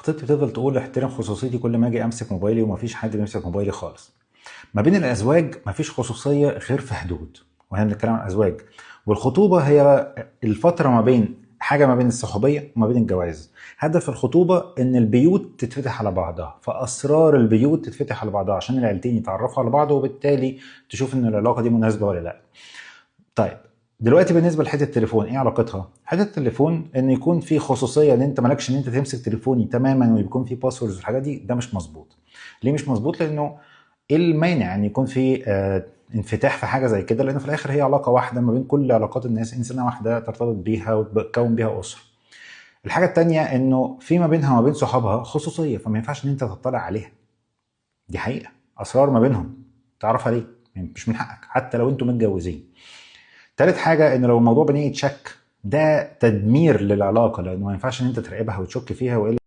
خطيبتي بتفضل تقول احترم خصوصيتي كل ما اجي امسك موبايلي، ومفيش حد بيمسك موبايلي خالص. ما بين الازواج مفيش خصوصيه غير في حدود، وهنا بنتكلم عن الازواج. والخطوبه هي الفتره ما بين حاجه ما بين الصحوبيه وما بين الجواز. هدف الخطوبه ان البيوت تتفتح على بعضها، فاسرار البيوت تتفتح على بعضها عشان العيلتين يتعرفوا على بعض، وبالتالي تشوف ان العلاقه دي مناسبه ولا لا. طيب، دلوقتي بالنسبه لحته التليفون، ايه علاقتها؟ حته التليفون ان يكون في خصوصيه، ان انت مالكش ان انت تمسك تليفوني تماما ويكون في باسوردز والحاجات دي، ده مش مظبوط. ليه مش مظبوط؟ لانه ايه المانع ان يكون في انفتاح في حاجه زي كده؟ لان في الاخر هي علاقه واحده ما بين كل علاقات الناس، انسانه واحده ترتبط بيها وتكون بيها اسره. الحاجه التانية انه في ما بينها وما بين صحابها خصوصيه، فما ينفعش ان انت تطلع عليها. دي حقيقه، اسرار ما بينهم تعرفها ليه؟ يعني مش من حقك حتى لو انتم متجوزين. تالت حاجه ان لو الموضوع بنيه شك، ده تدمير للعلاقه، لانه ما ينفعش ان انت تراقبها وتشك فيها، والا